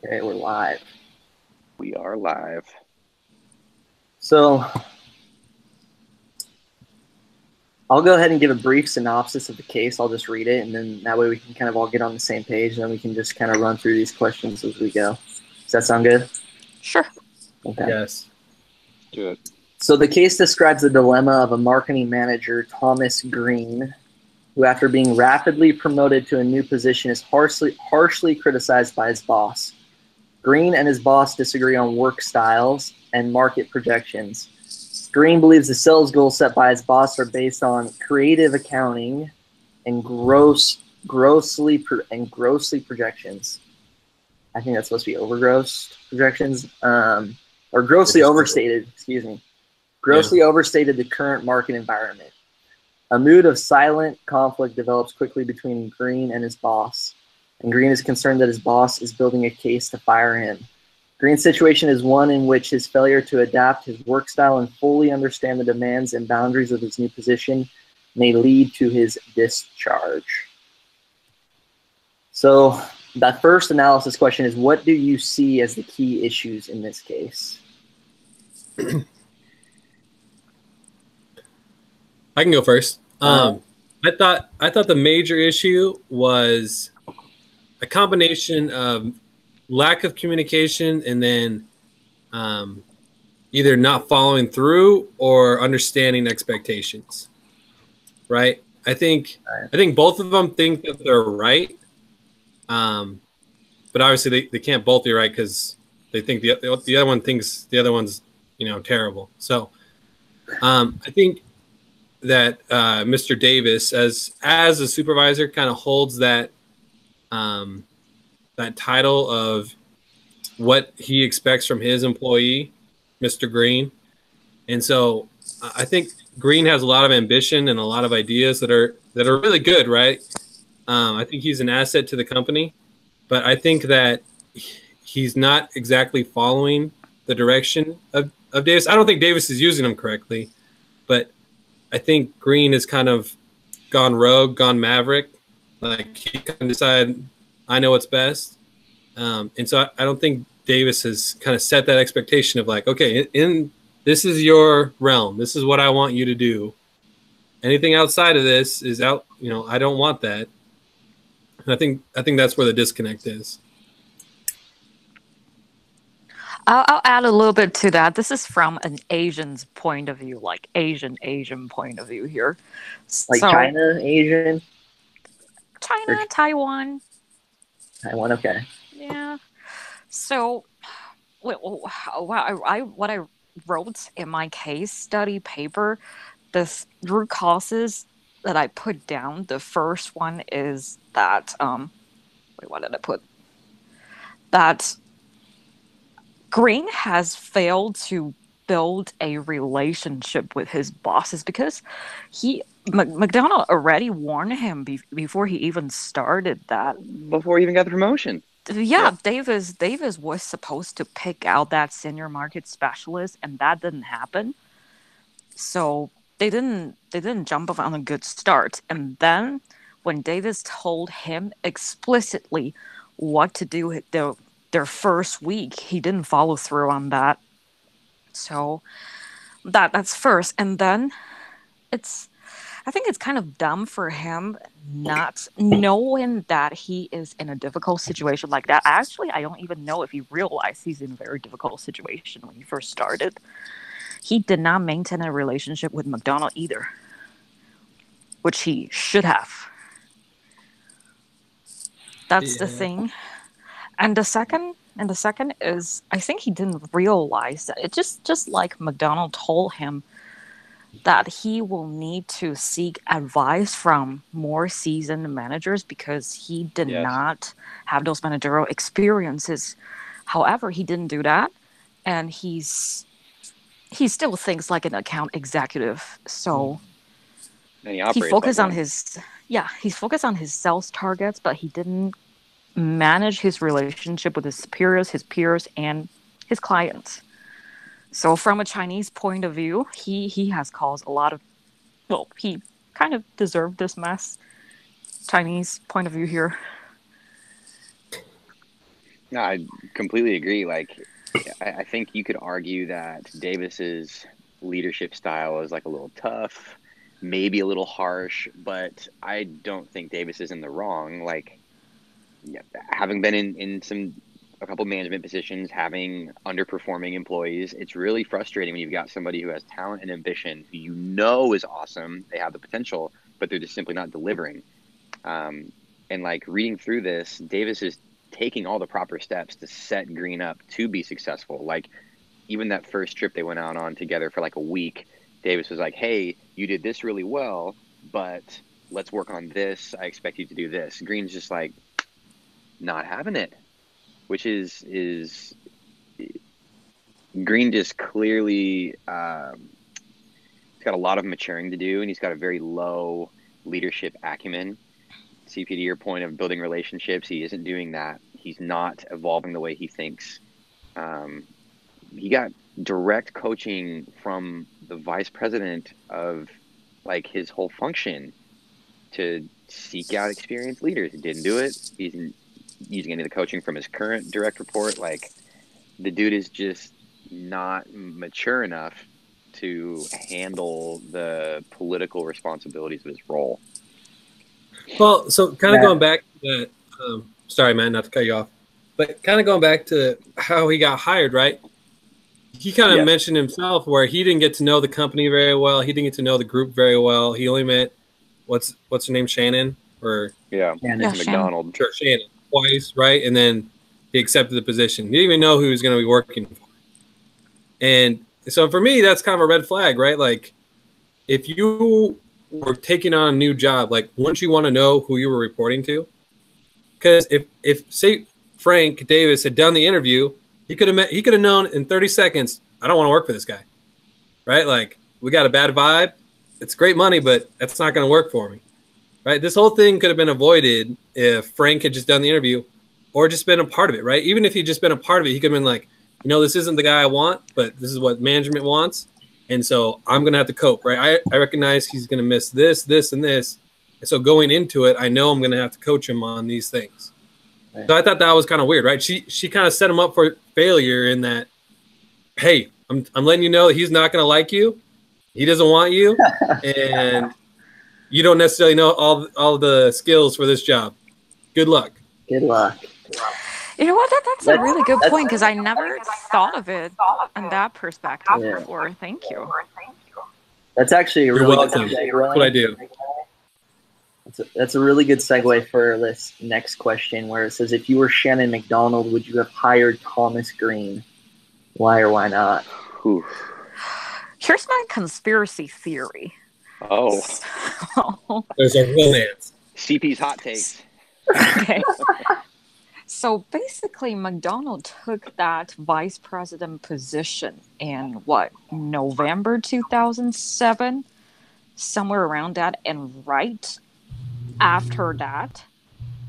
Okay, we're live. We are live. So I'll go ahead and give a brief synopsis of the case. I'll just read it, and then that way we can kind of all get on the same page, and then we can just kind of run through these questions as we go. Does that sound good? Sure. Okay. Yes. Do it. So the case describes the dilemma of a marketing manager, Thomas Green, who, after being rapidly promoted to a new position, is harshly criticized by his boss. Green and his boss disagree on work styles and market projections. Green believes the sales goals set by his boss are based on creative accounting and grossly projections. I think that's supposed to be overgrossed projections, or grossly overstated. Excuse me. Grossly overstated the current market environment. A mood of silent conflict develops quickly between Green and his boss, and Green is concerned that his boss is building a case to fire him. Green's situation is one in which his failure to adapt his work style and fully understand the demands and boundaries of his new position may lead to his discharge. So that first analysis question is, what do you see as the key issues in this case? I can go first. I thought the major issue was a combination of lack of communication and then either not following through or understanding expectations. Right? I think both of them think that they're right, but obviously they can't both be right because they think the other one thinks the other one's terrible. So I think that Mr. Davis, as a supervisor, kind of holds that that title of what he expects from his employee, Mr. Green. And so I think Green has a lot of ambition and a lot of ideas that are really good, right? I think he's an asset to the company, but I think that he's not exactly following the direction of Davis. I don't think Davis is using him correctly, but I think Green has kind of gone rogue, gone maverick. Like he kind of decided, I know what's best. And so I don't think Davis has kind of set that expectation of like, okay, this is your realm. This is what I want you to do. Anything outside of this is out. I don't want that. And I think that's where the disconnect is. I'll add a little bit to that. This is from an Asian's point of view, like Asian point of view here. Like China, Asian? China, Taiwan. Taiwan, okay. Yeah. So, what I wrote in my case study paper, the root causes that I put down. The first one is that what did I put? That Green has failed to build a relationship with his bosses because McDonald already warned him before he even started that. Before he even got the promotion. Yeah, Davis was supposed to pick out that senior market specialist, and that didn't happen. So they didn't jump off on a good start. And then when Davis told him explicitly what to do their first week, he didn't follow through on that. So that's first. And then I think it's kind of dumb for him not knowing that he is in a difficult situation like that. Actually, I don't even know if he realized he's in a very difficult situation when he first started. He did not maintain a relationship with McDonald either, which he should have. That's the thing. And the second is, I think he didn't realize that it just like McDonald told him that he will need to seek advice from more seasoned managers because he did not have those managerial experiences. However, he didn't do that, and he still thinks like an account executive. So he focused on he's focused on his sales targets, but he didn't manage his relationship with his superiors, his peers, and his clients. So from a Chinese point of view, he has caused a lot of, he kind of deserved this mess. Chinese point of view here. No, I completely agree. Like, I think you could argue that Davis's leadership style is like a little tough, maybe a little harsh, but I don't think Davis is in the wrong. Like, yeah, having been in a couple management positions, having underperforming employees, it's really frustrating when you've got somebody who has talent and ambition, who you know is awesome, they have the potential, but they're just simply not delivering. And like reading through this, Davis is taking all the proper steps to set Green up to be successful. Like even that first trip they went out on together for like a week, Davis was like, "Hey, you did this really well, but let's work on this. I expect you to do this." Green's just like not having it, which is Green just clearly he's got a lot of maturing to do, and he's got a very low leadership acumen. CP, to your point of building relationships, he isn't doing that. He's not evolving the way he thinks. He got direct coaching from the vice president of like his whole function to seek out experienced leaders. He didn't do it. He's using any of the coaching from his current direct report. Like the dude is just not mature enough to handle the political responsibilities of his role. Well, so kind of going back to that, sorry, man, not to cut you off, but kind of going back to how he got hired, right? He kind of mentioned himself where he didn't get to know the company very well. He didn't get to know the group very well. He only met, what's her name, Shannon? Or Shannon. McDonald. Sure, Shannon, twice, right? And then he accepted the position. He didn't even know who he was going to be working for. And so for me, that's kind of a red flag, right? Like if you were taking on a new job, like wouldn't you want to know who you were reporting to? Because if say Frank Davis had done the interview, he could have known in 30 seconds, I don't want to work for this guy, right? Like we got a bad vibe. It's great money, but that's not going to work for me, right? This whole thing could have been avoided if Frank had just done the interview or just been a part of it, right? Even if he'd just been a part of it, he could have been like, this isn't the guy I want, but this is what management wants. And so I'm going to have to cope, right? I recognize he's going to miss this, this, and this. And so going into it, I know I'm going to have to coach him on these things. Right. So I thought that was kind of weird, right? She kind of set him up for failure in that, hey, I'm letting you know that he's not going to like you. He doesn't want you. And you don't necessarily know all the skills for this job. Good luck. Good luck. You know what? That's a really good point because I never thought of it in that perspective before. Thank you. That's actually a really good segue. That's what I do. That's a really good segue for this next question where it says, if you were Shannon McDonald, would you have hired Thomas Green? Why or why not? Oof. Here's my conspiracy theory. Oh. There's a romance. CP's hot takes. Okay. So basically, McDonald took that vice president position in November 2007, somewhere around that. And right after that,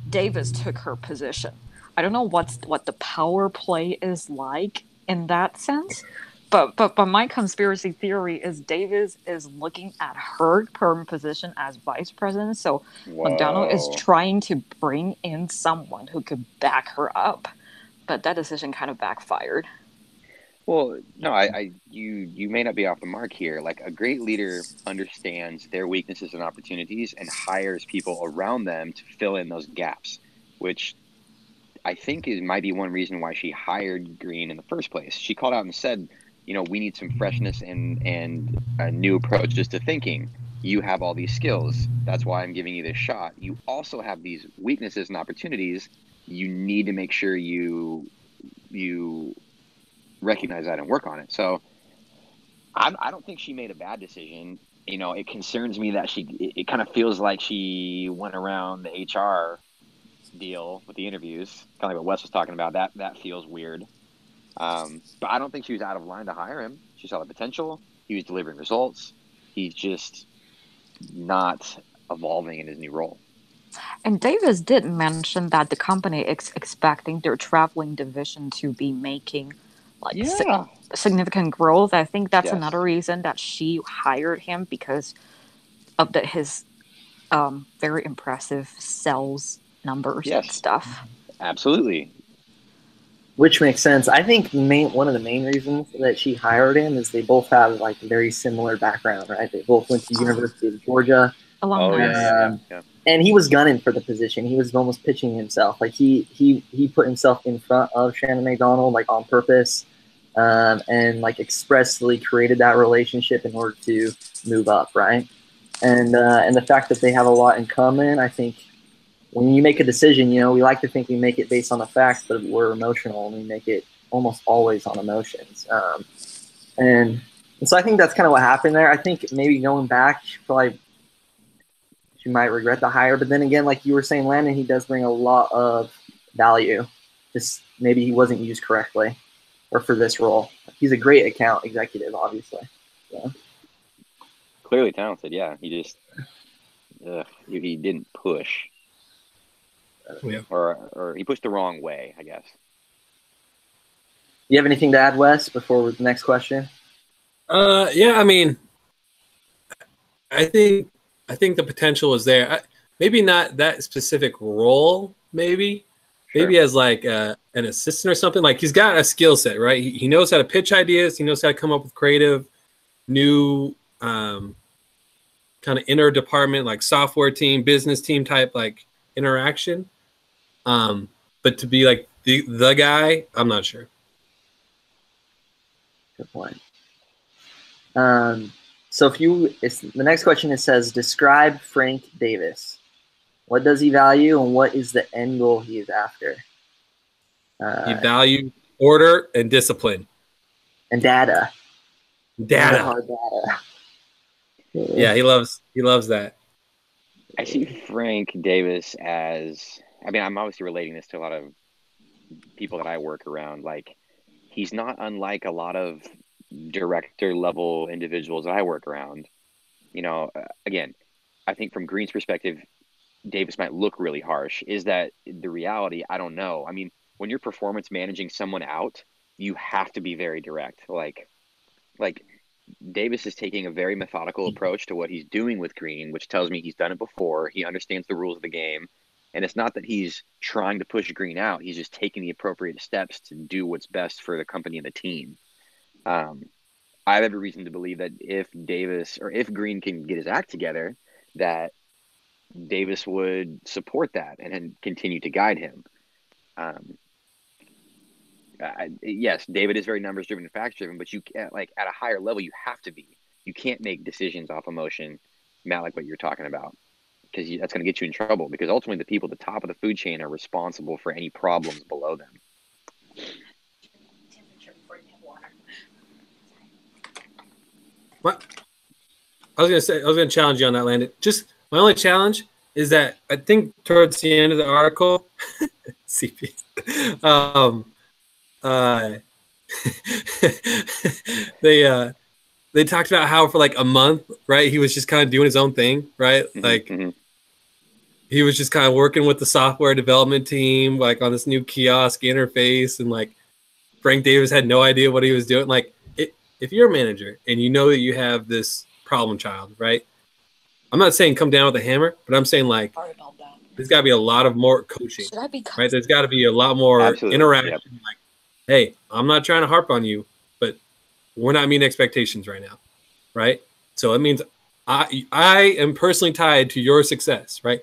Davis took her position. I don't know what the power play is like in that sense, but my conspiracy theory is Davis is looking at her current position as vice president. So McDonald is trying to bring in someone who could back her up, but that decision kind of backfired. Well, no, you may not be off the mark here. Like a great leader understands their weaknesses and opportunities and hires people around them to fill in those gaps, which I think might be one reason why she hired Green in the first place. She called out and said, we need some freshness and new approaches to thinking. You have all these skills. That's why I'm giving you this shot. You also have these weaknesses and opportunities. You need to make sure you recognize that and work on it. So I don't think she made a bad decision. It concerns me that it kind of feels like she went around the HR deal with the interviews, kind of like what Wes was talking about. That feels weird. But I don't think she was out of line to hire him. She saw the potential. He was delivering results. He's just not evolving in his new role. And Davis did mention that the company is expecting their traveling division to be making significant growth. I think that's another reason that she hired him, because of his very impressive sales numbers and stuff. Absolutely. Which makes sense. I think one of the main reasons that she hired him is they both have like a very similar background, right? They both went to the University of Georgia. Along Yeah. And he was gunning for the position. He was almost pitching himself. Like he put himself in front of Shannon McDonald like on purpose, and like expressly created that relationship in order to move up, right? And the fact that they have a lot in common, I think when you make a decision, you know, we like to think we make it based on the facts, but we're emotional and we make it almost always on emotions. And so I think that's kind of what happened there. I think maybe going back, she might regret the hire, but then again, like you were saying, Landon, he does bring a lot of value. Just maybe he wasn't used correctly, or for this role. He's a great account executive, obviously. Yeah. Clearly talented. Yeah, he just he didn't push, or he pushed the wrong way, I guess. You have anything to add, Wes, before the next question? Yeah, I mean, I think the potential is there. Maybe not that specific role. Maybe as like an assistant or something. Like he's got a skill set, right? He knows how to pitch ideas. He knows how to come up with creative, new kind of inner department, like software team, business team type like interaction. But to be like the guy, I'm not sure. Good point. So the next question, it says, describe Frank Davis. What does he value and what is the end goal he is after? He values order and discipline. And data. Data. Yeah, he loves that. I see Frank Davis as, I mean, I'm obviously relating this to a lot of people that I work around. Like, he's not unlike a lot of director level individuals that I work around. You know, again, I think from Green's perspective, Davis might look really harsh. Is that the reality? I don't know. I mean, when you're performance managing someone out, you have to be very direct. Like Davis is taking a very methodical approach to what he's doing with Green, which tells me he's done it before. He understands the rules of the game. And it's not that he's trying to push Green out. He's just taking the appropriate steps to do what's best for the company and the team. I have every reason to believe that if Green can get his act together, that Davis would support that and continue to guide him. Yes, David is very numbers driven and facts driven, but you can't, like, at a higher level, you have to be. You can't make decisions off emotion, Matt, like what you're talking about, because that's going to get you in trouble. Because ultimately, the people at the top of the food chain are responsible for any problems below them. What? I was gonna challenge you on that, Landon. Just my only challenge is that I think towards the end of the article, CP, they talked about how for like a month, right, he was just kind of doing his own thing, right? Like he was just kind of working with the software development team, like on this new kiosk interface, and like Frank Davis had no idea what he was doing. Like, if you're a manager and you know that you have this problem child, right? I'm not saying come down with a hammer, but I'm saying like there's got to be a lot of more coaching, right? There's got to be a lot more interaction. Yep. Like, hey, I'm not trying to harp on you, but we're not meeting expectations right now, right? So it means I am personally tied to your success, right?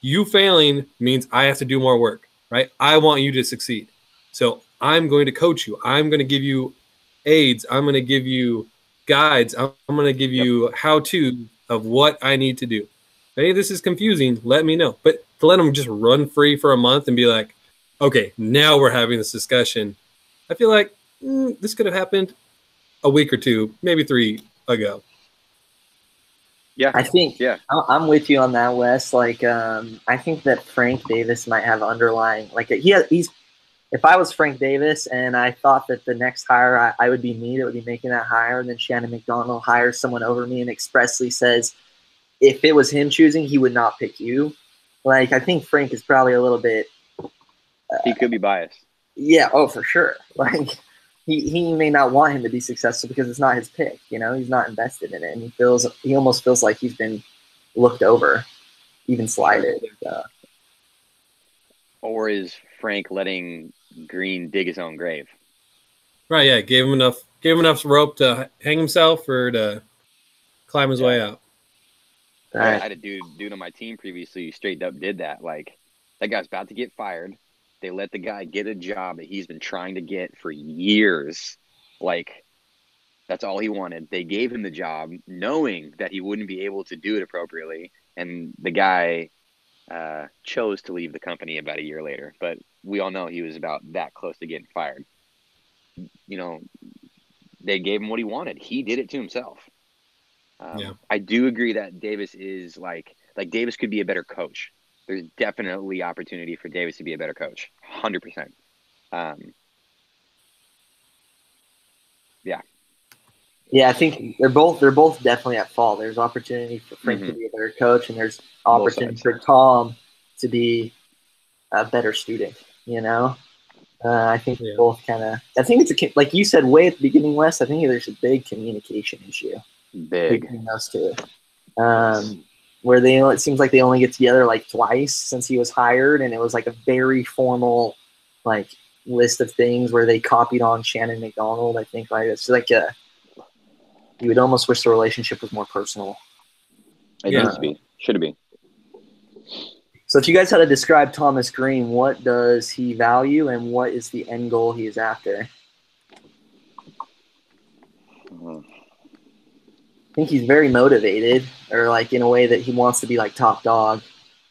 You failing means I have to do more work, right? I want you to succeed. So I'm going to coach you. I'm going to give you aids. I'm going to give you guides. I'm going to give you how-to of what I need to do. If any of this is confusing, let me know. But to let them just run free for a month and be like, okay, now we're having this discussion, I feel like this could have happened a week or two, maybe 3 ago. Yeah, I think I'm with you on that, Wes. Like, I think that Frank Davis might have underlying, like, he's. If I was Frank Davis and I thought that the next hire I would be me that would be making that hire, and then Shannon McDonald hires someone over me and expressly says, if it was him choosing, he would not pick you. Like, I think Frank is probably a little bit. He could be biased. Yeah, for sure. Like, he may not want him to be successful because it's not his pick. You know, he's not invested in it, and he almost feels like he's been looked over, even slighted. Or is Frank letting Green dig his own grave. Right, yeah, gave him enough rope to hang himself or to climb his way out. I had a dude on my team previously who straight up did that. Like, that guy's about to get fired. They let the guy get a job that he's been trying to get for years. Like, that's all he wanted. They gave him the job knowing that he wouldn't be able to do it appropriately. And the guy chose to leave the company about a year later. But we all know he was about that close to getting fired. You know, they gave him what he wanted. He did it to himself. I do agree that Davis is like Davis could be a better coach. There's definitely opportunity for Davis to be a better coach. 100%. Yeah. Yeah, I think they're both definitely at fault. There's opportunity for Frank to be a better coach, and there's opportunity for Tom to be a better student. You know, I think both kind of. I think it's like you said way at the beginning, Wes. I think there's a big communication issue between those two, where it seems like they only get together like twice since he was hired, and it was like a very formal, like list of things where they copied on Shannon McDonald. I think it's like a. You would almost wish the relationship was more personal. It needs to be. Should be. So if you guys had to describe Thomas Green, what does he value and what is the end goal he is after? I think he's very motivated, or like in a way that he wants to be like top dog,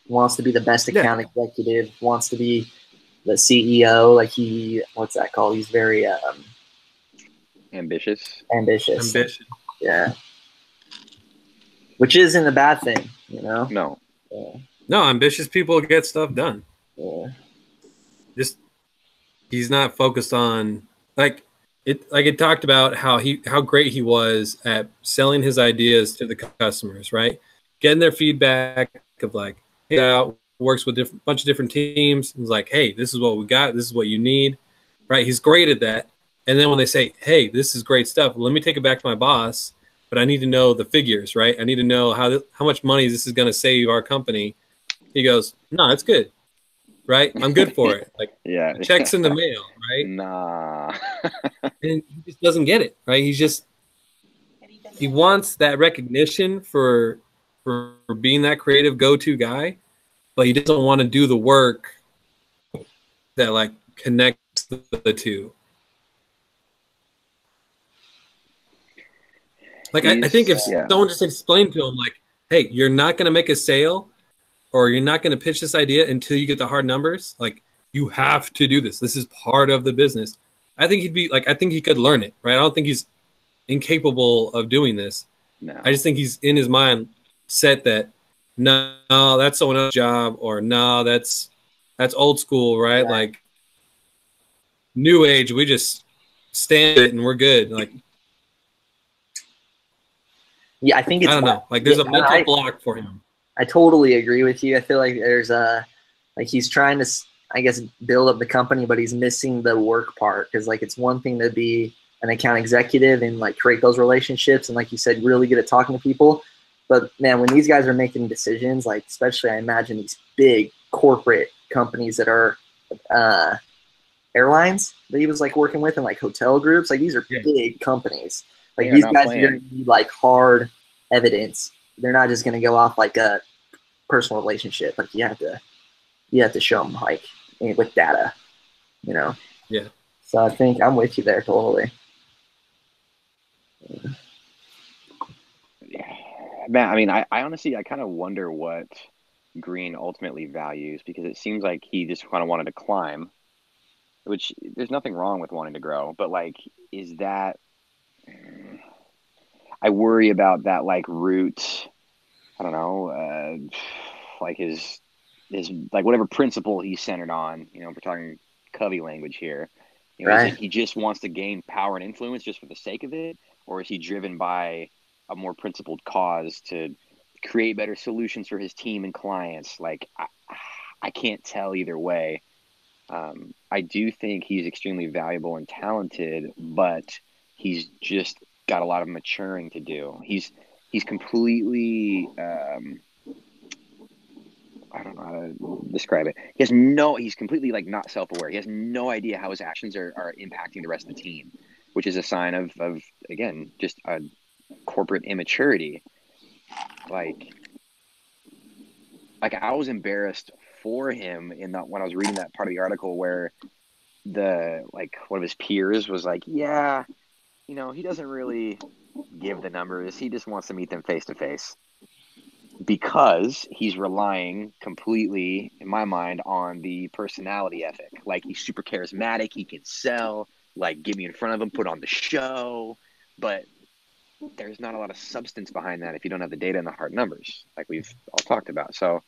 wants to be the best account executive, wants to be the CEO. Like what's that called? He's very ambitious. Yeah. Which isn't a bad thing, you know? No. No, ambitious people get stuff done. Yeah. Just he's not focused on it talked about how great he was at selling his ideas to the customers, right? Getting their feedback of like, hey, works with bunch of different teams. He's like, hey, this is what we got, this is what you need. Right? He's great at that. And then when they say, hey, this is great stuff, let me take it back to my boss, but I need to know the figures, right? I need to know how much money this is going to save our company. He goes, no, it's good, right? I'm good for it. Like, checks in the mail, right? Nah. And he just doesn't get it, right? He wants that recognition for being that creative go-to guy, but he doesn't want to do the work that like connects the two. Like, I think if someone just explained to him, like, hey, you're not going to make a sale or you're not going to pitch this idea until you get the hard numbers. Like, you have to do this. This is part of the business. I think I think he could learn it, right? I don't think he's incapable of doing this. No. I just think he's in his mind set that, no, that's someone else's job, or no, that's old school, right? Yeah. Like, new age, we just stand it and we're good. Like, yeah, I think it's. I don't know. Like, there's a mental block for him. I totally agree with you. I feel like there's like he's trying to, I guess, build up the company, but he's missing the work part, because like it's one thing to be an account executive and like create those relationships and, like you said, really good at talking to people. But man, when these guys are making decisions, like especially I imagine these big corporate companies that are airlines that he was like working with and like hotel groups, like these are big companies. Like these guys are going to need like hard evidence. They're not just going to go off like a personal relationship. Like you have to show them like with data, you know? Yeah. So I think I'm with you there totally. Yeah. Man, I mean, I honestly, I kind of wonder what Green ultimately values, because it seems like he just kind of wanted to climb, which there's nothing wrong with wanting to grow, but like, is that, I worry about that like root, I don't know, like his like whatever principle he's centered on, you know, we're talking Covey language here. You know, right. Is it he just wants to gain power and influence just for the sake of it? Or is he driven by a more principled cause to create better solutions for his team and clients? Like, I can't tell either way. I do think he's extremely valuable and talented, but he's just got a lot of maturing to do. He's completely I don't know how to describe it. He's completely like not self-aware. He has no idea how his actions are impacting the rest of the team, which is a sign of again, just a corporate immaturity. Like I was embarrassed for him when I was reading that part of the article where one of his peers was like, yeah, he doesn't really give the numbers. He just wants to meet them face to face because he's relying completely, in my mind, on the personality ethic. Like, he's super charismatic. He can sell, like, get me in front of him, put on the show. But there's not a lot of substance behind that if you don't have the data and the hard numbers, like we've all talked about. So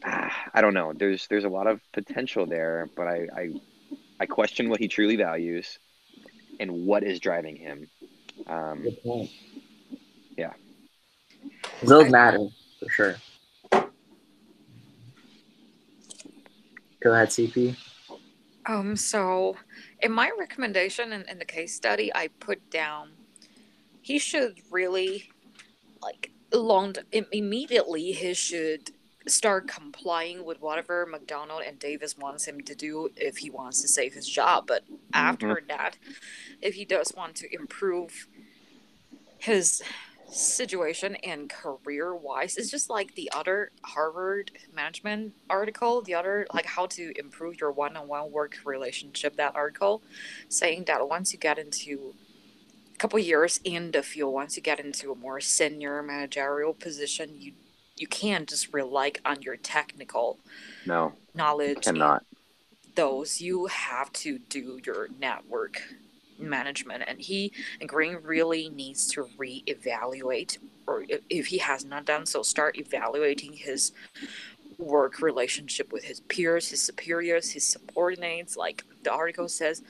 I don't know. There's a lot of potential there, but I question what he truly values and what is driving him. Good point. Yeah. Those matter for sure. Go ahead, CP. So in my recommendation in the case study, I put down he should really immediately he should start complying with whatever McDonald and Davis wants him to do if he wants to save his job. But after that, if he does want to improve his situation and career-wise, it's just like the other Harvard management article, the other like how to improve your one-on-one work relationship, that article saying that once you get into couple years in the field, once you get into a more senior managerial position, you can't just rely on your technical knowledge. Cannot. Those you have to do your network management, and Green really needs to reevaluate, or if he has not done so, start evaluating his work relationship with his peers, his superiors, his subordinates. Like the article says,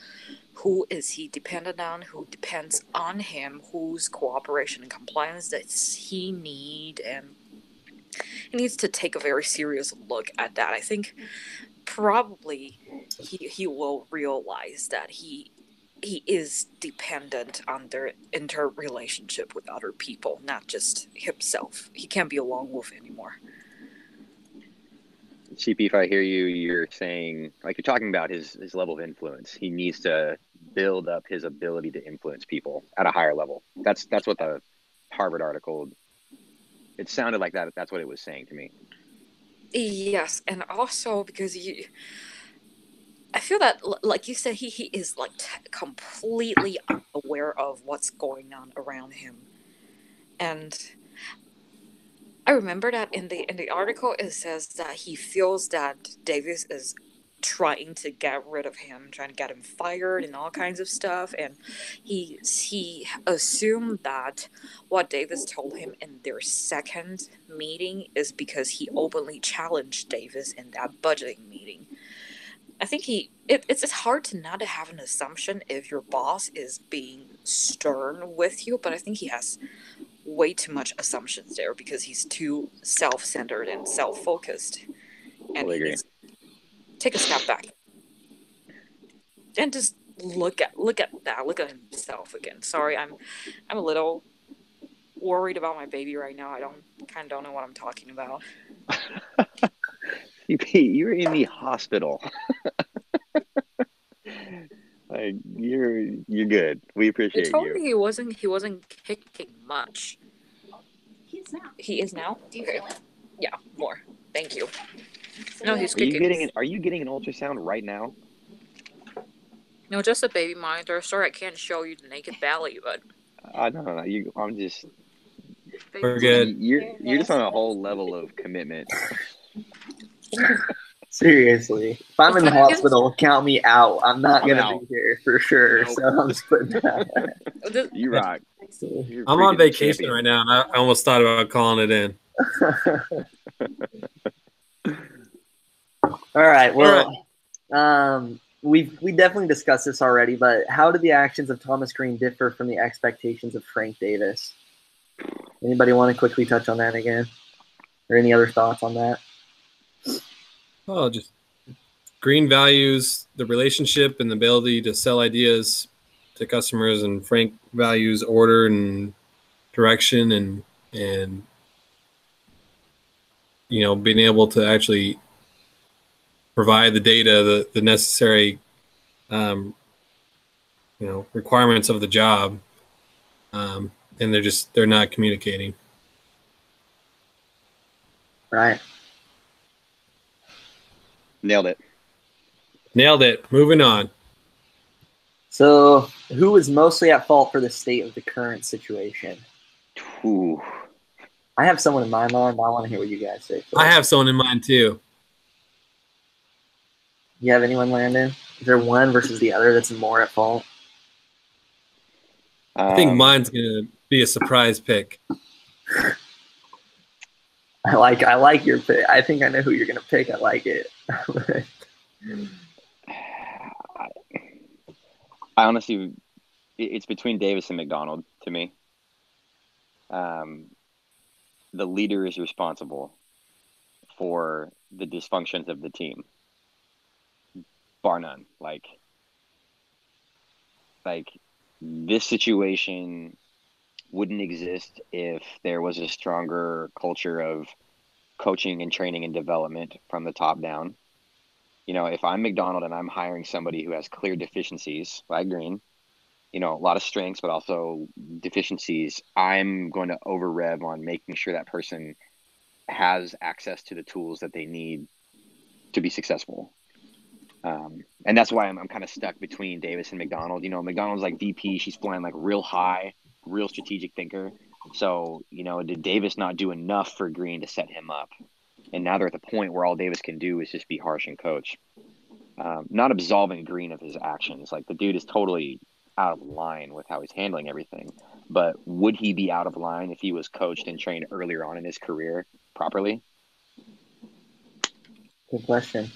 who is he dependent on? Who depends on him? Whose cooperation and compliance does he need? And he needs to take a very serious look at that. I think probably he will realize that he is dependent on their interrelationship with other people, not just himself. He can't be a lone wolf anymore. CP, if I hear you, you're saying, like, you're talking about his level of influence. He needs to build up his ability to influence people at a higher level. That's what the Harvard article, it sounded like that's what it was saying to me. Yes, and also because I feel that, like you said, he is like completely unaware of what's going on around him, and I remember that in the article it says that he feels that Davis is trying to get rid of him, trying to get him fired and all kinds of stuff, and he assumed that what Davis told him in their second meeting is because he openly challenged Davis in that budgeting meeting. I think it's hard to not have an assumption if your boss is being stern with you, but I think he has way too much assumptions there because he's too self-centered and self-focused, and he needs to take a step back and just look at himself again. Sorry, I'm a little worried about my baby right now. I don't know what I'm talking about. You're in the hospital. Like, you're good. We appreciate you. He told me he wasn't kicking much. He is now. Okay. Yeah, more. Thank you. No, he's kicking. Are you getting an ultrasound right now? No, just a baby monitor. Sorry, I can't show you the naked belly, but. No. I'm just. We're good. You're just on a whole level of commitment. Seriously, if I'm in the hospital, count me out. I'm not going to be here for sure. Nope. So I'm just putting that. You rock. I'm on vacation right now, and I almost thought about calling it in. All right. Well, we definitely discussed this already, but how do the actions of Thomas Green differ from the expectations of Frank Davis? Anybody want to quickly touch on that again, or any other thoughts on that? Oh, just Green values the relationship and the ability to sell ideas to customers, and Frank values order and direction and being able to actually provide the data, the necessary, requirements of the job, and they're not communicating. Right. Nailed it. Moving on. So, who is mostly at fault for the state of the current situation? Ooh. I have someone in my mind. I want to hear what you guys say first. I have someone in mind too. You have anyone, Landon? Is there one versus the other that's more at fault? I think mine's gonna be a surprise pick. I like your pick. I think I know who you're gonna pick. I like it. I honestly, it's between Davis and McDonald to me. The leader is responsible for the dysfunctions of the team, bar none. Like this situation wouldn't exist if there was a stronger culture of coaching and training and development from the top down. If I'm McDonald and I'm hiring somebody who has clear deficiencies like Green, a lot of strengths, but also deficiencies, I'm going to over rev on making sure that person has access to the tools that they need to be successful. And that's why I'm kind of stuck between Davis and McDonald. McDonald's like VP. She's flying like real high, real strategic thinker. So, did Davis not do enough for Green to set him up? And now they're at the point where all Davis can do is just be harsh and coach. Not absolving Green of his actions. Like, the dude is totally out of line with how he's handling everything. But would he be out of line if he was coached and trained earlier on in his career properly? Good question.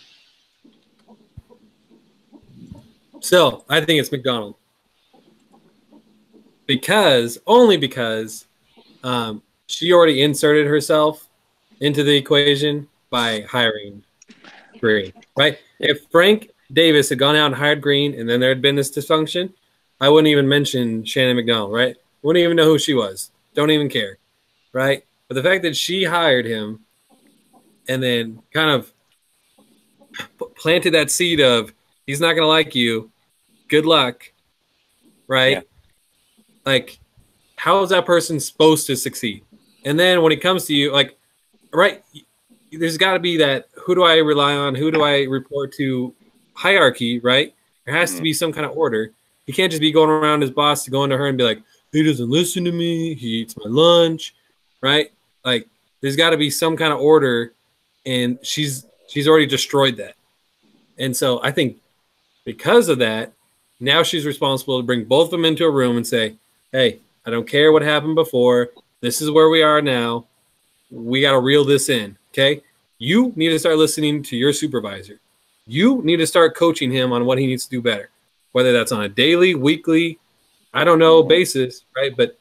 Still, I think it's McDonald. Only because she already inserted herself into the equation by hiring Green, right? If Frank Davis had gone out and hired Green and then there had been this dysfunction, I wouldn't even mention Shannon McDonald, right? Wouldn't even know who she was. Don't even care, right? But the fact that she hired him and then kind of planted that seed of he's not going to like you, good luck, right? Yeah. Like, how is that person supposed to succeed? And then when it comes to you, like, right, there's got to be that who do I rely on, who do I report to hierarchy, right? There has to be some kind of order. He can't just be going around his boss to go into her and be like, he doesn't listen to me, he eats my lunch, right? Like, there's got to be some kind of order, and she's already destroyed that. And so I think because of that, now she's responsible to bring both of them into a room and say, hey, I don't care what happened before. This is where we are now. We got to reel this in, okay? You need to start listening to your supervisor. You need to start coaching him on what he needs to do better, whether that's on a daily, weekly, I don't know, basis, right? But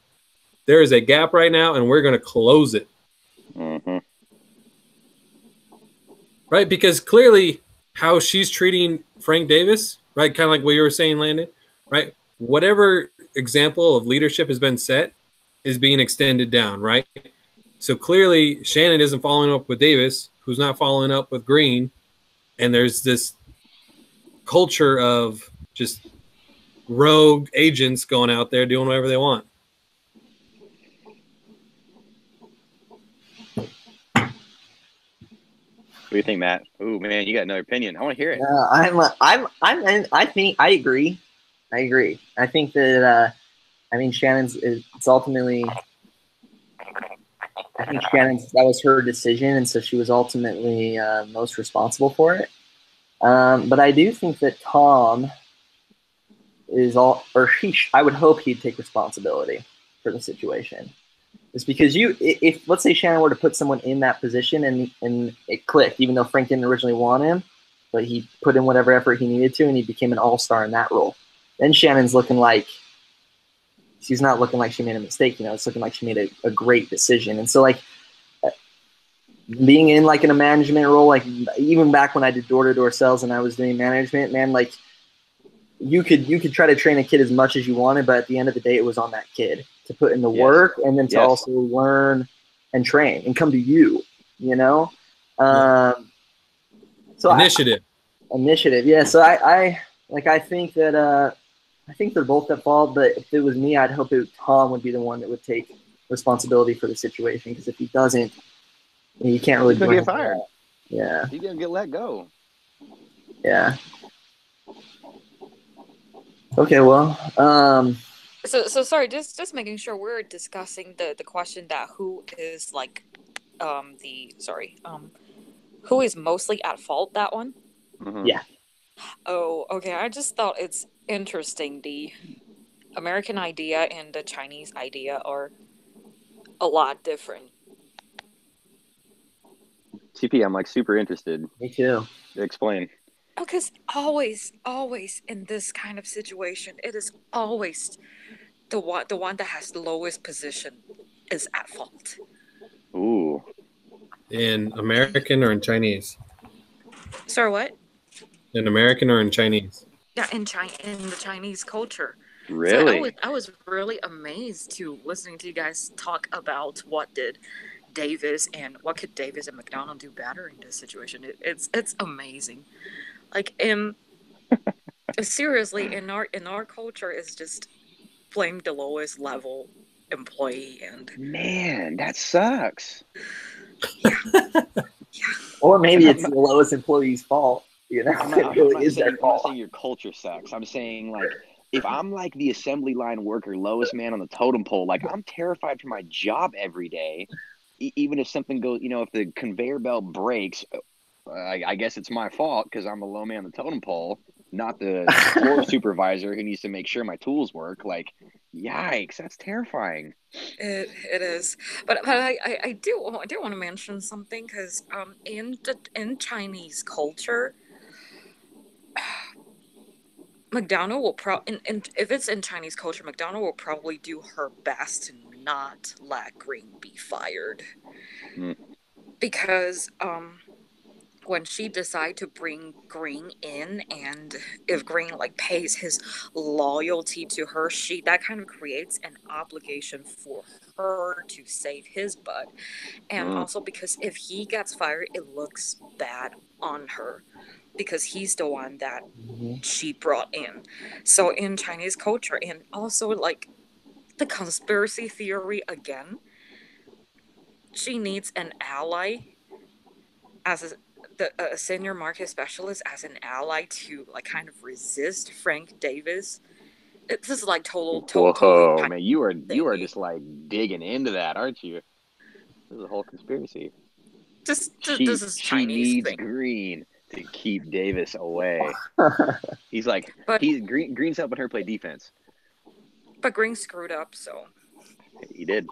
there is a gap right now, and we're going to close it. Mm-hmm. Right? Because clearly how she's treating Frank Davis, right, kind of like what you were saying, Landon, right? Whatever example of leadership has been set is being extended down, right? So clearly Shannon isn't following up with Davis, who's not following up with Green, and there's this culture of just rogue agents going out there doing whatever they want. What do you think, Matt? Ooh, man, you got another opinion. I want to hear it. I think I agree. I think that Shannon's. It's ultimately. I think that was her decision, and so she was ultimately most responsible for it. But I do think that Tom is I would hope he'd take responsibility for the situation. It's because if let's say Shannon were to put someone in that position and it clicked, even though Frank didn't originally want him, but he put in whatever effort he needed to, and he became an all-star in that role. Then Shannon's looking like she's not looking like she made a mistake. It's looking like she made a great decision. And so, like, being in like in a management role, like even back when I did door-to-door sales and I was doing management, man, like you could try to train a kid as much as you wanted, but at the end of the day, it was on that kid to put in the work and then to also learn and train and come to you, Um, so Initiative. Initiative, yeah. So I think that I think they're both at fault, but if it was me, I'd hope Tom would be the one that would take responsibility for the situation, because if he doesn't, you can't really He's gonna blame get fired. him. Yeah. He's gonna get let go. Yeah. Okay, well, So sorry, just making sure we're discussing the question that who is like who is mostly at fault, that one? Mm-hmm. yeah. Oh, okay. I just thought it's interesting. The American idea and the Chinese idea are a lot different. CP, I'm like super interested. Me too. Explain. Because always in this kind of situation, it is always the one that has the lowest position is at fault. Ooh. In American or in Chinese? Sorry, what? In American or in Chinese? Yeah, in the Chinese culture. So Really? I was really amazed to listening to you guys talk about what did Davis and what could Davis and McDonald do better in this situation. It's amazing. Like seriously, in our culture is just blame the lowest level employee, and Man, that sucks. yeah. Or maybe And it's the lowest employee's fault. You know, I'm it not, really is their I'm not fault. saying your culture sucks. I'm saying like if I'm like the assembly line worker, lowest man on the totem pole, like I'm terrified for my job every day. Even if something goes, if the conveyor belt breaks, I guess it's my fault because I'm the low man on the totem pole, not the floor supervisor who needs to make sure my tools work. Like, yikes, that's terrifying. It is, but I do want to mention something, because in Chinese culture, McDonald will if it's in Chinese culture, McDonald will probably do her best to not let Green be fired, Mm. because when she decide to bring Green in, and if Green like pays his loyalty to her, that kind of creates an obligation for her to save his butt. And Mm. also because if he gets fired, it looks bad on her, because he's the one that she brought in. So in Chinese culture, and also like the conspiracy theory again, she needs an ally as a senior market specialist as an ally to like kind of resist Frank Davis. This is like totally Whoa, Chinese man, you are thing. just like digging into that, aren't you? This is a whole conspiracy. This is She Chinese needs thing. Green to keep Davis away. He's like But Green's helping her play defense. Green screwed up, so He did.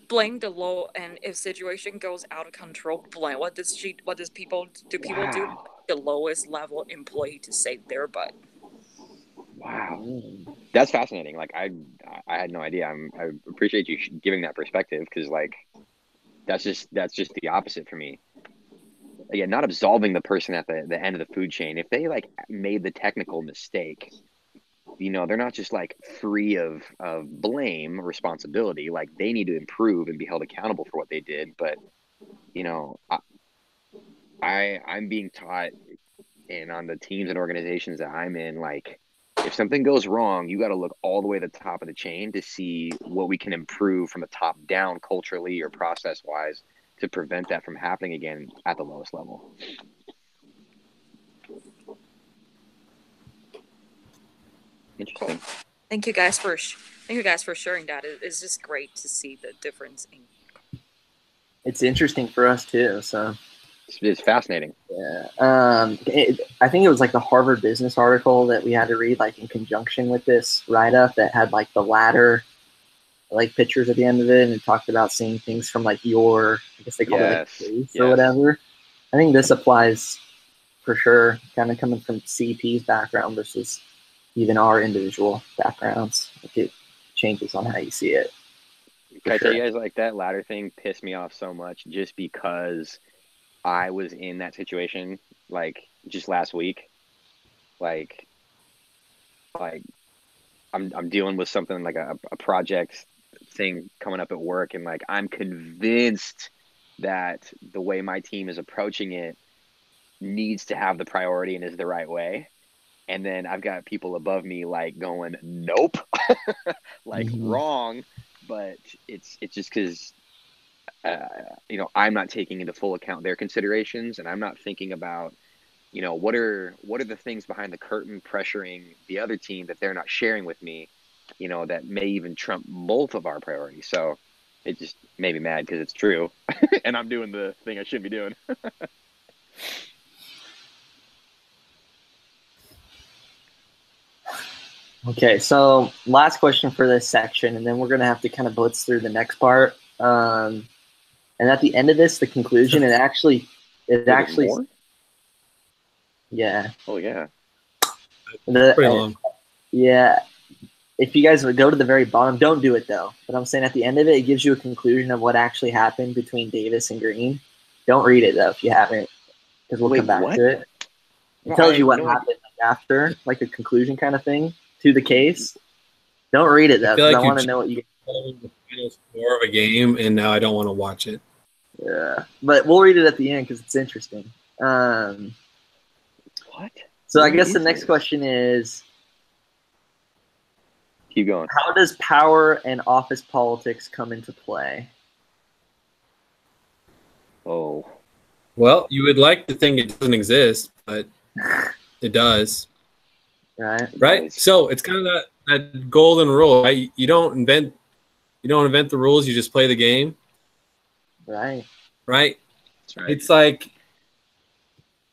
blame the law. And if situation goes out of control, blame what does people do? People do Wow. the lowest level employee to save their butt. Wow. That's fascinating. Like I had no idea. I appreciate you giving that perspective, because like that's just the opposite for me. Again, not absolving the person at the end of the food chain. If they like made the technical mistake, they're not just like free of blame or responsibility. Like they need to improve and be held accountable for what they did. But I'm being taught, and on the teams and organizations that I'm in, like if something goes wrong, you got to look all the way to the top of the chain to see what we can improve from the top down culturally or process wise to prevent that from happening again at the lowest level. Interesting. Cool. Thank you guys for sharing that. It's just great to see the difference in. It's interesting for us too. So It's fascinating. yeah, I think it was like the Harvard Business article that we had to read, like in conjunction with this write-up, that had like the ladder, like pictures at the end of it, and it talked about seeing things from like I guess they call it like face or whatever. I think this applies for sure, kind of coming from CP's background versus even our individual backgrounds. Like it changes on how you see it. Can I tell you guys, like that ladder thing pissed me off so much just because I was in that situation like just last week. Like I'm dealing with something like a project thing coming up at work, and like I'm convinced that the way my team is approaching it needs to have the priority and is the right way. And then I've got people above me like going, nope, like wrong. But it's just because, you know, I'm not taking into full account their considerations, and I'm not thinking about, you know, what are the things behind the curtain pressuring the other team that they're not sharing with me, you know, that may even trump both of our priorities. So it just made me mad because it's true, and I'm doing the thing I shouldn't be doing. Okay, so last question for this section, and then we're going to have to kind of blitz through the next part. And at the end of this, the conclusion, it actually, More? yeah. Oh yeah. Pretty long. Yeah. If you guys would go to the very bottom, don't do it though. But I'm saying at the end of it, it gives you a conclusion of what actually happened between Davis and Green. Don't read it though if you haven't, because we'll come back to it. It tells you what happened after, like a conclusion kind of thing to the case. Don't read it though, because I want to know what you. The final score of a game, and now I don't want to watch it. Yeah, but we'll read it at the end because it's interesting. What? So I guess the next question is, keep going. how does power and office politics come into play? Oh. Well, you would like to think it doesn't exist, but it does. Right? So it's kind of that golden rule, right? You don't invent the rules, you just play the game. Right. That's right. It's like,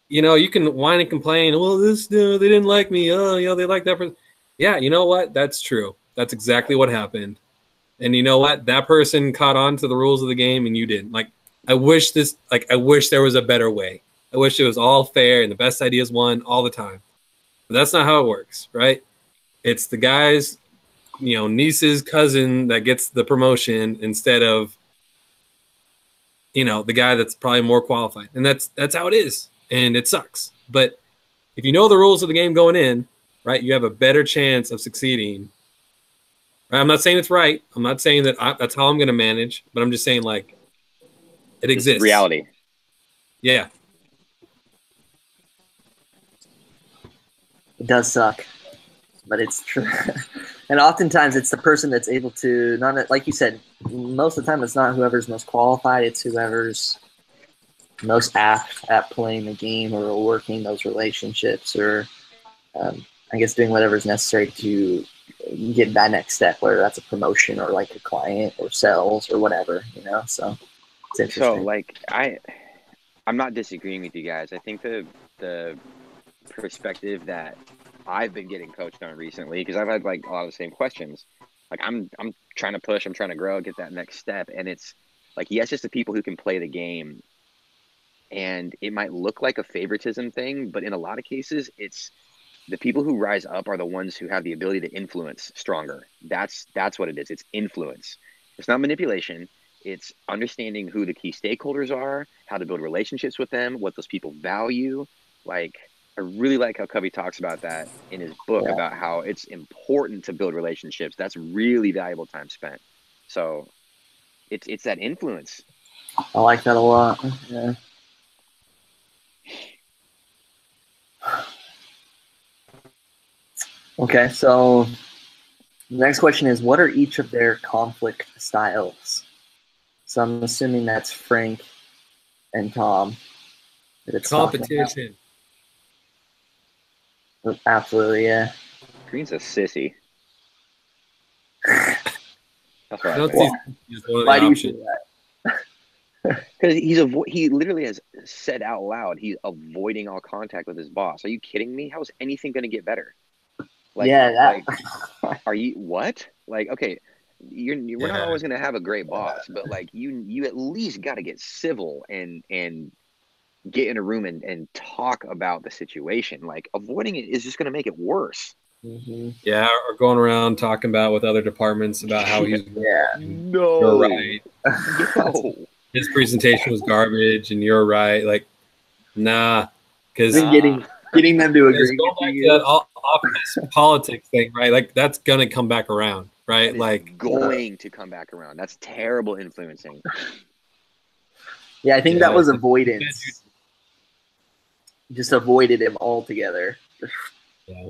you know, you can whine and complain, well, this, they didn't like me. Oh, you know, they like that person. Yeah, you know what? That's true. That's exactly what happened. And you know what? That person caught on to the rules of the game and you didn't. Like, I wish there was a better way. I wish it was all fair and the best ideas won all the time. But that's not how it works, right? It's the guy's, you know, niece's cousin that gets the promotion instead of, you know, the guy that's probably more qualified. And that's how it is. And it sucks. But if you know the rules of the game going in, right, you have a better chance of succeeding. Right? I'm not saying it's right. I'm not saying that that's how I'm going to manage, but I'm just saying, like, it exists. It's reality. Yeah. It does suck, but it's true. And oftentimes it's the person that's able to, not like you said, most of the time it's not whoever's most qualified, it's whoever's most apt at playing the game or working those relationships or I guess doing whatever's necessary to get that next step, whether that's a promotion or like a client or sales or whatever, you know? So it's interesting. So like I'm not disagreeing with you guys. I think the perspective that I've been getting coached on recently, because I've had like a lot of the same questions. Like I'm trying to push, I'm trying to grow, get that next step. And it's like, yes, it's the people who can play the game. And it might look like a favoritism thing, but in a lot of cases, it's the people who rise up are the ones who have the ability to influence stronger. That's what it is. It's influence. It's not manipulation. It's understanding who the key stakeholders are, how to build relationships with them, what those people value. Like, I really like how Covey talks about that in his book, about how it's important to build relationships. That's really valuable time spent. So it's that influence. I like that a lot. Yeah. Okay, so the next question is, what are each of their conflict styles? So I'm assuming that's Frank and Tom. Competition. Absolutely, yeah. Green's a sissy. That's right. Why do you say that? Because he literally has said out loud he's avoiding all contact with his boss. Are you kidding me? How is anything going to get better? Like, yeah, like, are you what? Like, okay, we're not always going to have a great boss, but like you at least got to get civil and get in a room and talk about the situation. Like, avoiding it is just going to make it worse. Mm-hmm. Yeah, or going around talking about with other departments about how he's no, you're right. No. His presentation was garbage, and you're right. Like, nah, because getting them to agree. Go back to that office politics thing, right? Like, that's gonna come back around, right? Like, going to come back around. That's terrible influencing. Yeah, I think that Yeah, was it's- avoidance. Just avoided him altogether. Yeah.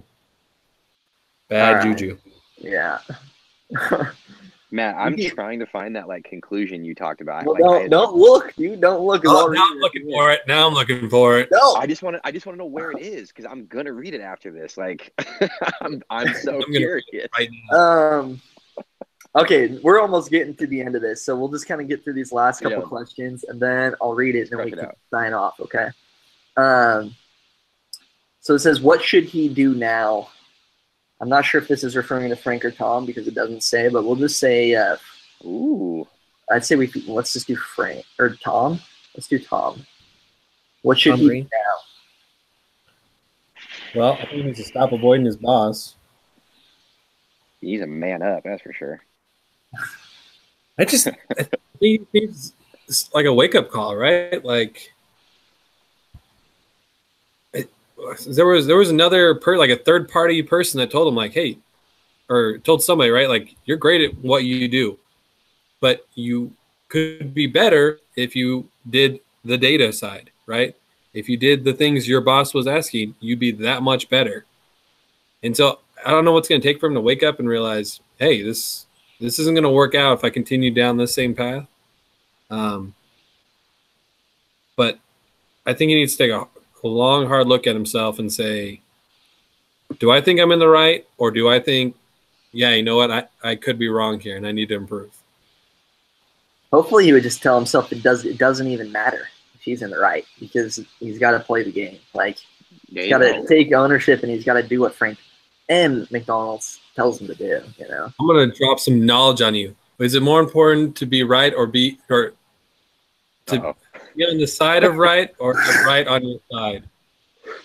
Bad All right. juju. Yeah. Matt, I'm You- trying to find that like conclusion you talked about. Well, Like, don't look, dude. Don't look. 'Cause Oh, I'll now read I'm it looking at the for it. Now I'm looking for it. end. No. I just want to know where it is because I'm gonna read it after this. Like, I'm so I'm gonna read curious. right now. Okay, we're almost getting to the end of this, so we'll just kind of get through these last couple Yeah. questions, and then I'll read it, and then we Crush it can out. sign off. Okay. So it says, "What should he do now?" I'm not sure if this is referring to Frank or Tom because it doesn't say, but we'll just say. Ooh. I'd say let's just do Frank or Tom. Let's do Tom. What should Tom he Green? do now? Well, I think he needs to stop avoiding his boss. He's a man up, that's for sure. I think it's like a wake up call, right? Like there was another like a third party person that told him like, hey, or told somebody, right? Like you're great at what you do, but you could be better if you did the data side, right? If you did the things your boss was asking, you'd be that much better. And so I don't know what's going to take for him to wake up and realize, hey, this isn't going to work out if I continue down this same path. But I think he needs to take a long, hard look at himself and say, do I think I'm in the right? Or do I think, yeah, you know what? I could be wrong here and I need to improve. Hopefully, he would just tell himself it doesn't even matter if he's in the right because he's got to play the game. Like he's got to take ownership and he's got to do what Frank and McDonald's tells him to do. You know. I'm going to drop some knowledge on you. Is it more important to be right or to be on the side of right or the right on your side?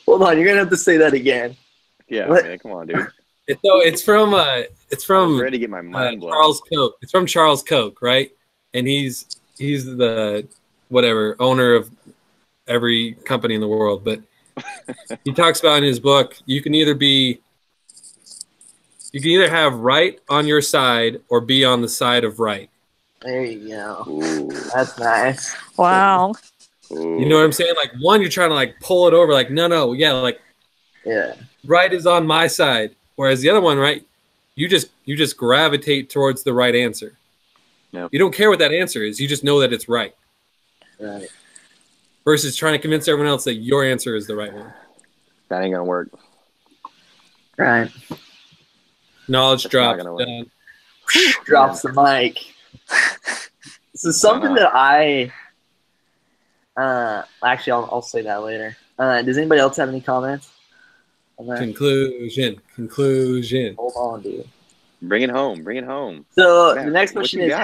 Hold on, you're gonna have to say that again. Yeah, What? man, come on, dude. It's from I'm ready to get my mind blown. Charles Koch. It's from Charles Koch, right? And he's the whatever owner of every company in the world. But he talks about in his book, you can either have right on your side or be on the side of right. There you go. Ooh. That's nice. Wow. Ooh. You know what I'm saying? Like one, you're trying to like pull it over, like no, yeah, like Yeah. right is on my side. Whereas the other one, right, you just gravitate towards the right answer. Yep. You don't care what that answer is. You just know that it's right. Right. Versus trying to convince everyone else that your answer is the right one. That ain't gonna work. Right. Knowledge That's drops. not gonna work. Done. Drops the mic. This is something that I. Actually, I'll say that later. Does anybody else have any comments on that? Conclusion. Hold on, dude. Bring it home. Bring it home. So Matt, the next what question you is got?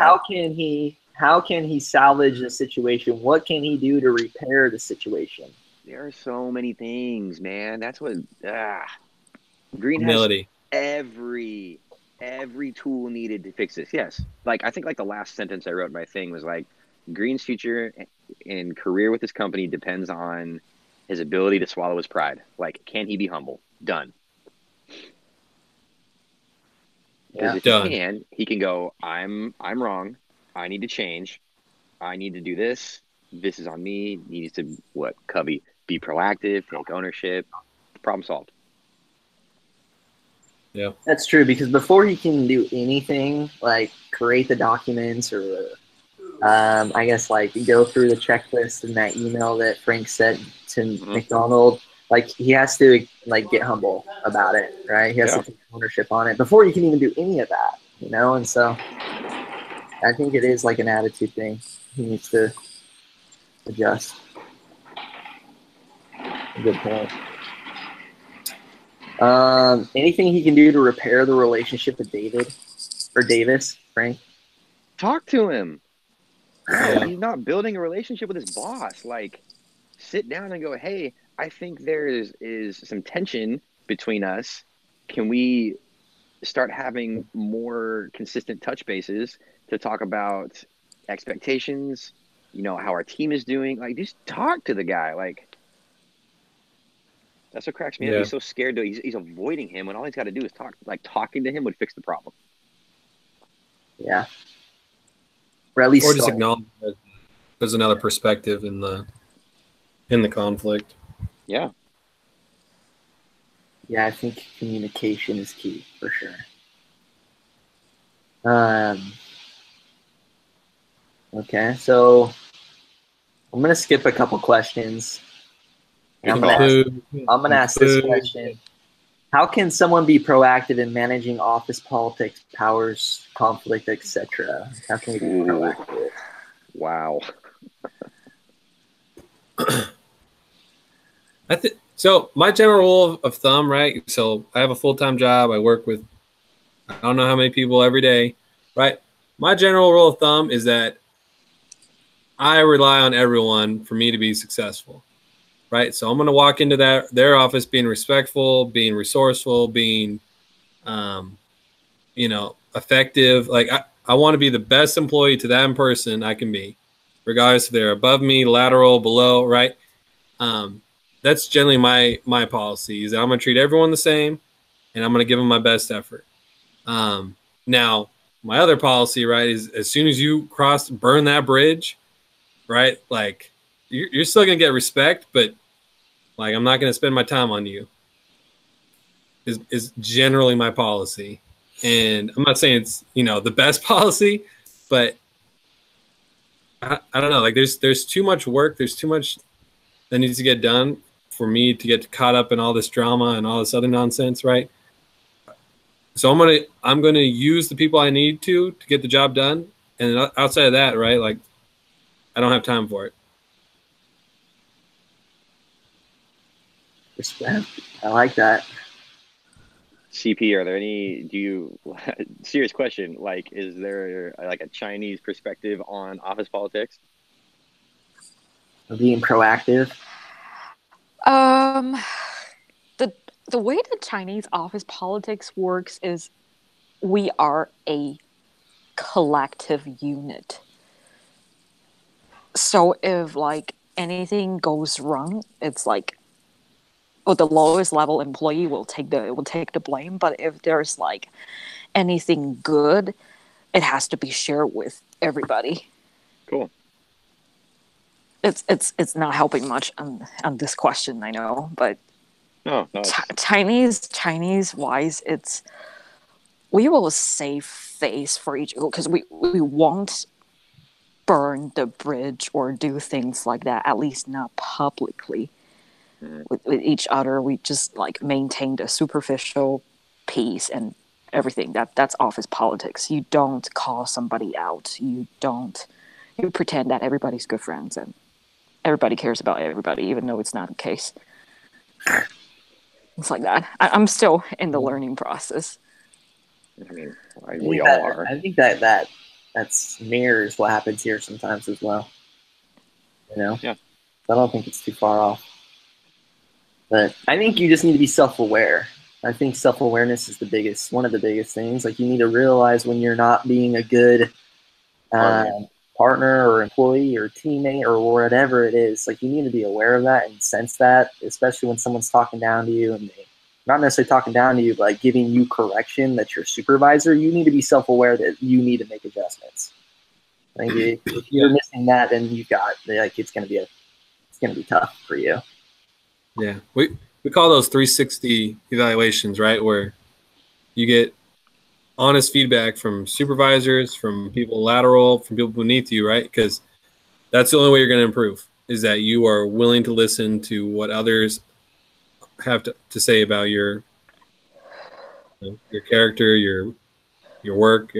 how can he salvage the situation? What can he do to repair the situation? There are so many things, man. That's what Green Humility. has every tool needed to fix this. Yes. Like I think like the last sentence I wrote in my thing was like Green's future and career with this company depends on his ability to swallow his pride. Like, can he be humble? Done. Because if Done. he can go, I'm wrong. I need to change. I need to do this. This is on me. He needs to be proactive, take ownership. Problem solved. Yeah. That's true because before he can do anything like create the documents or I guess like go through the checklist in that email that Frank sent to McDonald, like he has to like get humble about it, right? He has to take ownership on it before he can even do any of that, you know. And so I think it is like an attitude thing. He needs to adjust. Good point. Anything he can do to repair the relationship with Davis, Frank? Talk to him. Yeah. He's not building a relationship with his boss. Like, sit down and go, hey, I think there is some tension between us. Can we start having more consistent touch bases to talk about expectations, you know, how our team is doing? Like, just talk to the guy. Like, that's what cracks me up. He's so scared to, he's avoiding him when all he's got to do is talk. Like, talking to him would fix the problem. Yeah. Or at least Or just acknowledge that there's another perspective in the conflict. Yeah. Yeah, I think communication is key for sure. Okay, so I'm gonna skip a couple questions. And I'm gonna ask this question: how can someone be proactive in managing office politics, powers, conflict, etc.? How can we be proactive? Wow. So my general rule of thumb, right? So I have a full-time job. I work with I don't know how many people every day, right? My general rule of thumb is that I rely on everyone for me to be successful, right? So I'm going to walk into their office being respectful, being resourceful, being, effective. Like I want to be the best employee to that person I can be, regardless if they're above me, lateral, below, right? That's generally my policy is that I'm going to treat everyone the same, and I'm going to give them my best effort. Now, my other policy, right, is as soon as you burn that bridge, right, like you're still going to get respect, but like I'm not going to spend my time on you is generally my policy. And I'm not saying it's, the best policy, but I don't know. Like there's too much work. There's too much that needs to get done for me to get caught up in all this drama and all this other nonsense, right? So I'm gonna use the people I need to get the job done, and outside of that, right, like I don't have time for it. Respect. I like that. CP, are there serious question, like, is there like a Chinese perspective on office politics? Being proactive. The way the Chinese office politics works is we are a collective unit. So if like anything goes wrong, it's like the lowest level employee will take the blame. But if there's like anything good, it has to be shared with everybody. Cool. It's not helping much on this question, I know, but no. Chinese wise, we will save face for each, because we won't burn the bridge or do things like that, at least not publicly. With each other, we just like maintain the superficial peace and everything. That's office politics. You don't call somebody out. You pretend that everybody's good friends and everybody cares about everybody, even though it's not the case. It's like that. I'm still in the learning process. I mean, we all are. I think that mirrors what happens here sometimes as well. Yeah. I don't think it's too far off. But I think you just need to be self-aware. I think self-awareness is one of the biggest things. Like you need to realize when you're not being a good partner or employee or teammate or whatever it is. Like you need to be aware of that and sense that, especially when someone's talking down to you and they not necessarily talking down to you, but like giving you correction that your supervisor. You need to be self-aware that you need to make adjustments. Like if you're missing that, then you've got like it's gonna be tough for you. Yeah, we call those 360 evaluations, right? Where you get honest feedback from supervisors, from people lateral, from people beneath you, right? Because that's the only way you're going to improve, is that you are willing to listen to what others have to say about your character, your work,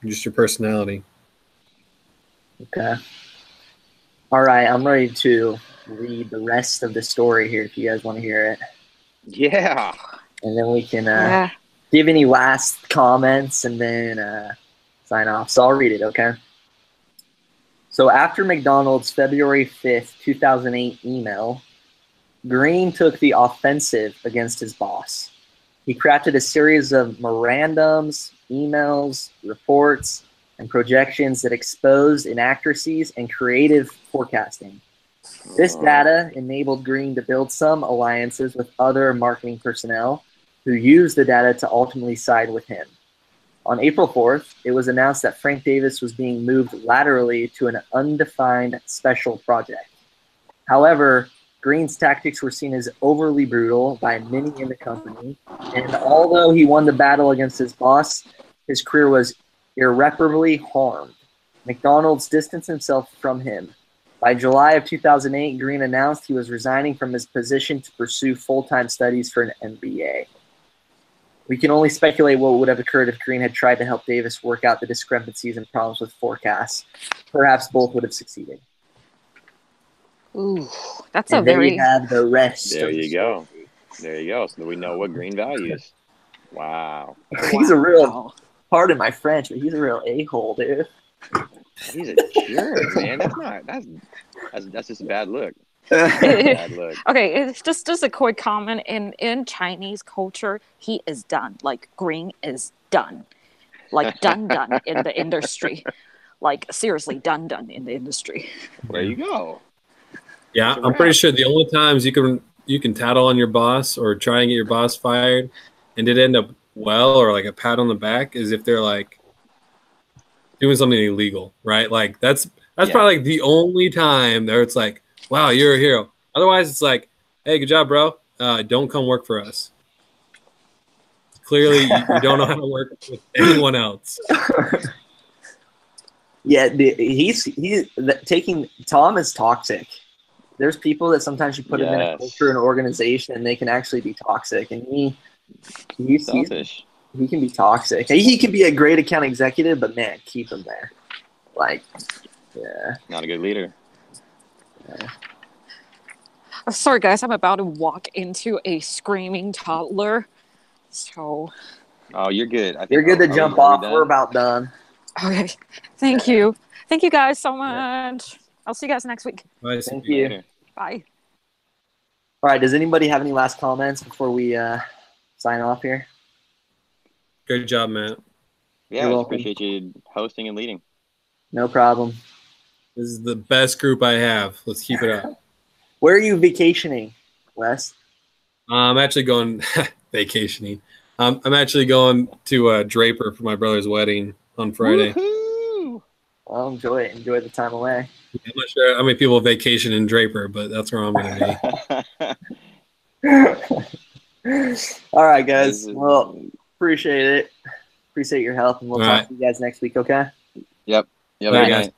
just your personality. Okay. All right, I'm ready to read the rest of the story here if you guys want to hear it. Yeah. And then we can give any last comments and then sign off. So I'll read it, okay? So after McDonald's February 5th, 2008 email, Green took the offensive against his boss. He crafted a series of memorandums, emails, reports, and projections that exposed inaccuracies and creative forecasting. This data enabled Green to build some alliances with other marketing personnel who used the data to ultimately side with him. On April 4th, it was announced that Frank Davis was being moved laterally to an undefined special project. However, Green's tactics were seen as overly brutal by many in the company, and although he won the battle against his boss, his career was irreparably harmed. McDonald's distanced himself from him. By July of 2008, Green announced he was resigning from his position to pursue full-time studies for an MBA. We can only speculate what would have occurred if Green had tried to help Davis work out the discrepancies and problems with forecasts. Perhaps both would have succeeded. Ooh, that's And a there very. you have the rest. There of the you story. go. There you go. So we know what Green values. Wow. He's a real, Wow. pardon my French, but he's a real a-hole, dude. He's a jerk, man. That's just a bad look. Bad look. Okay, it's just a quick comment. In Chinese culture, he is done. Like Green is done. Like done in the industry. Like seriously, done in the industry. There you go. Yeah, It's a I'm pretty wrap. sure the only times you can tattle on your boss or try and get your boss fired and it end up well or like a pat on the back is if they're like doing something illegal, right? Like that's Yeah. probably like the only time there it's like, wow, you're a hero. Otherwise, it's like, hey, good job, bro. Don't come work for us. Clearly, you don't know how to work with anyone else. Yeah, taking Tom is toxic. There's people that sometimes you put him in a Yes. culture, an organization, and they can actually be toxic. And he's Selfish. he can be toxic. He can be a great account executive, but man, keep him there. Like, yeah. Not a good leader. Sorry, guys, I'm about to walk into a screaming toddler. So, Oh, you're good. I think You're good to are jump we off. done? We're about done. okay. Thank you. Thank you guys so much. I'll see you guys next week. Nice. Thank you. Later. Bye. All right. Does anybody have any last comments before we sign off here? Good job, Matt. Yeah, You're I just welcome. appreciate you hosting and leading. No problem. This is the best group I have. Let's keep it up. Where are you vacationing, Wes? I'm actually going vacationing. I'm actually going to Draper for my brother's wedding on Friday. Woohoo! Well, enjoy it. Enjoy the time away. I'm not sure how many people vacation in Draper, but that's where I'm going to be. All right, guys. Well, appreciate it. Appreciate your help, and we'll All talk right. to you guys next week, okay? Yep. All right, Good guys. night.